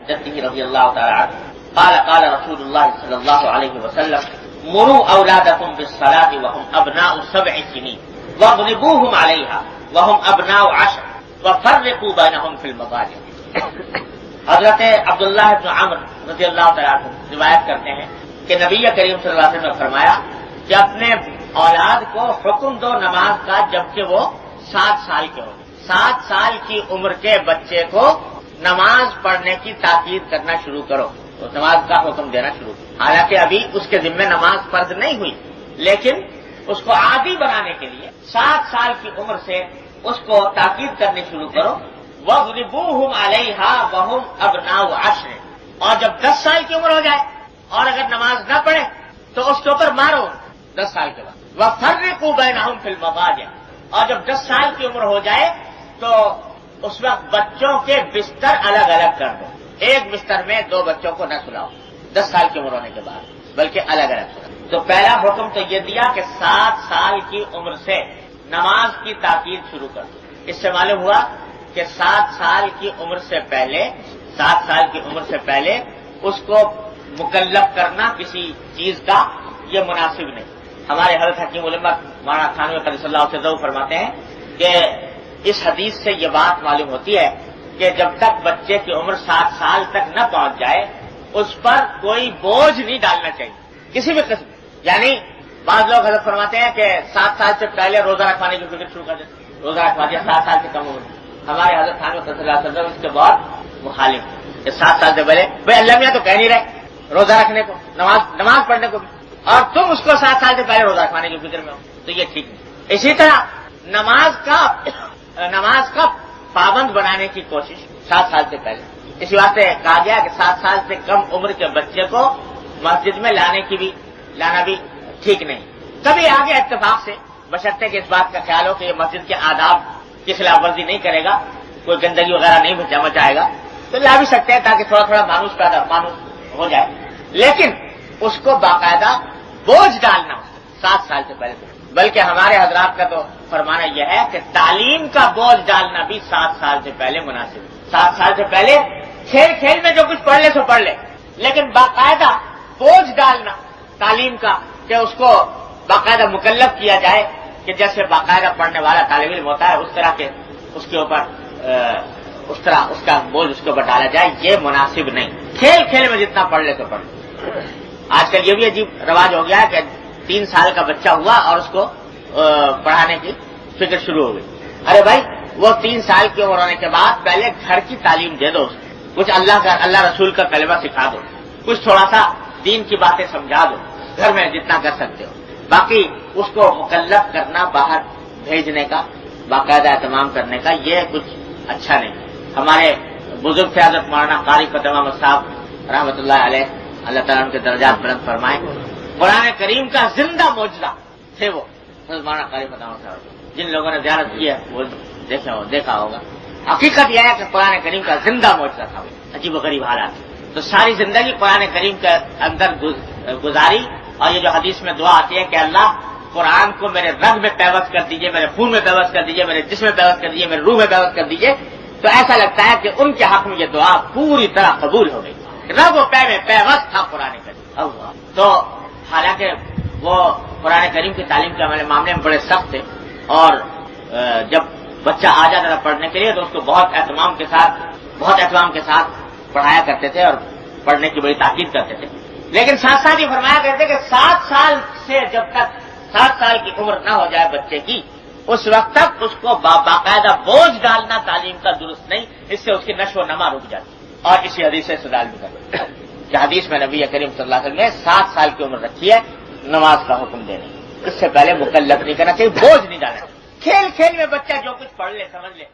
Jeddah رضی اللہ تعالی عنہ قال قال رسول اللہ صلی اللہ علیہ وسلم مروا اولادکم بالصلاۃ وهم ابناء 7 سنین واضربوهم علیہا وهم ابناء 10 وفرقوا بینہم فی المضاجع۔ حضرت عبداللہ بن عمرو رضی اللہ تعالی عنہ روایت کرتے ہیں کہ نبی کریم صلی اللہ علیہ وسلم نے فرمایا کہ اپنے اولاد کو حکم دو نماز کا جبکہ وہ 7 سال کے ہو۔ 7 سال کی عمر کے بچے کو نماز پڑھنے کی تاکید کرنا شروع کرو، تو نماز کا حکم دینا شروع کرو۔ حالانکہ ابھی اس کے ذمہ نماز فرض نہیں ہوئی، لیکن اس کو عادی بنانے کے لیے 7 سال کی عمر سے اس کو تاکید کرنی شروع کرو۔ وَاضْرِبُوهُمْ عَلَيْهَا وَهُمْ أَبْنَاءُ 10، اور جب 10 سال کی عمر ہو جائے اور اگر نماز نہ پڑھے تو اس کے اوپر مارو 10 سال کے بعد۔ وَفَرِّقُوا بَيْنَهُمْ فِي الْمَضَاجِعِ، اور جب 10 سال کی عمر ہو جائے تو اس وقت بچوں کے بستر الگ الگ کر دو، ایک بستر میں 2 بچوں کو نہ سلاؤ 10 سال کی عمر ہونے کے بعد، بلکہ الگ الگ سلاؤ۔ تو پہلا حکم تو یہ دیا کہ 7 سال کی عمر سے نماز کی تاکید شروع کر دو۔ اس سے معلوم ہوا کہ 7 سال کی عمر سے پہلے 7 سال کی عمر سے پہلے اس کو مکلف کرنا کسی چیز کا یہ مناسب نہیں۔ ہمارے حضرت حکیم علماء مولانا تھانوی قدس اللہ علیہ فرماتے ہیں کہ اس حدیث سے یہ بات معلوم ہوتی ہے کہ جب تک بچے کی عمر 7 سال تک نہ پہنچ جائے اس پر کوئی بوجھ نہیں ڈالنا چاہیے کسی بھی قسم۔ یعنی بعض لوگ حضرت فرماتے ہیں کہ 7 سال سے پہلے روزہ رکھوانے کی فکر شروع کر دیتے، روزہ رکھوا دیا 7 سال سے کم عمر۔ ہمارے حضرت تھانوی صلی اللہ علیہ وسلم اس کے بعد مخالف کہ 7 سال سے پہلے بھائی اللہ میاں تو کہہ نہیں رہے روزہ رکھنے کو، نماز پڑھنے کو بھی، اور تم اس کو 7 سال سے پہلے روزہ رکھوانے کی فکر میں ہو، تو یہ ٹھیک نہیں۔ اسی طرح نماز کا پابند بنانے کی کوشش 7 سال سے پہلے، اسی واسطے کہا گیا کہ 7 سال سے کم عمر کے بچے کو مسجد میں لانا بھی ٹھیک نہیں۔ کبھی آگے اتفاق سے بشرطے کہ اس بات کا خیال ہو کہ یہ مسجد کے آداب کی خلاف ورزی نہیں کرے گا، کوئی گندگی وغیرہ نہیں مچائے گا، تو لا بھی سکتے ہیں تاکہ تھوڑا تھوڑا مانوس ہو جائے، لیکن اس کو باقاعدہ بوجھ ڈالنا 7 سال سے پہلے۔ بلکہ ہمارے حضرات کا تو فرمانا یہ ہے کہ تعلیم کا بوجھ ڈالنا بھی 7 سال سے پہلے مناسب ہے۔ 7 سال سے پہلے کھیل میں جو کچھ پڑھ لے سو پڑھ لے، لیکن باقاعدہ بوجھ ڈالنا تعلیم کا کہ اس کو باقاعدہ مکلف کیا جائے کہ جیسے باقاعدہ پڑھنے والا طالب علم ہوتا ہے اس طرح کے اس کے اوپر اس کا بوجھ اس کے اوپر ڈالا جائے، یہ مناسب نہیں۔ کھیل میں جتنا پڑھ لے تو پڑھ لے۔ آج کل یہ بھی عجیب رواج ہو گیا ہے کہ 3 سال کا بچہ ہوا اور اس کو پڑھانے کی فکر شروع ہو گئی۔ ارے بھائی وہ 3 سال کی عمر ہونے کے بعد پہلے گھر کی تعلیم دے دو، کچھ اللہ رسول کا کلمہ سکھا دو، کچھ تھوڑا سا دین کی باتیں سمجھا دو، گھر میں جتنا کر سکتے ہو۔ باقی اس کو مکلف کرنا، باہر بھیجنے کا، باقاعدہ اہتمام کرنے کا، یہ کچھ اچھا نہیں۔ ہمارے بزرگ سے حضرت مولانا قاری فتح محمد صاحب رحمۃ اللہ علیہ، اللہ تعالیٰ ان کے درجات بلند فرمائے، قرآن کریم کا زندہ معجزہ تھے وہ مولانا قاری فتح محمد صاحب۔ جن لوگوں نے زیارت کی ہے وہ دیکھا ہوگا۔ حقیقت یہ ہے کہ قرآن کریم کا زندہ معجزہ تھا، عجیب و غریب حالات، تو ساری زندگی قرآن کریم کے اندر گزاری۔ اور یہ جو حدیث میں دعا آتی ہے کہ اللہ قرآن کو میرے رگ میں پیوست کر دیجئے، میرے خون میں پیوست کر دیجئے، میرے جسم میں پیوست کر دیجئے، میرے روح میں پیوست کر دیجئے، تو ایسا لگتا ہے کہ ان کے حق میں یہ دعا پوری طرح قبول ہو گئی۔ رگ و پے میں پیوست تھا قرآن کریم۔ تو حالانکہ وہ قرآن کریم کی تعلیم کے معاملے میں بڑے سخت تھے، اور جب بچہ آ جاتا تھا پڑھنے کے لیے تو اس کو بہت اہتمام کے ساتھ پڑھایا کرتے تھے اور پڑھنے کی بڑی تاکید کرتے تھے۔ لیکن ساتھ ساتھ یہ فرمایا کرتے کہ 7 سال سے جب تک 7 سال کی عمر نہ ہو جائے بچے کی، اس وقت تک اس کو باقاعدہ بوجھ ڈالنا تعلیم کا درست نہیں، اس سے اس کی نشو و نما رک جاتی۔ اور اسی حدیث سے استدلال بھی کرتے کہ حدیث میں نبی کریم صلی اللہ علیہ وسلم نے 7 سال کی عمر رکھی ہے نماز کا حکم دینے، اس سے پہلے مکلف نہیں کرنا چاہیے، بوجھ نہیں ڈالنا۔ کھیل میں بچہ جو کچھ پڑھ لے سمجھ لے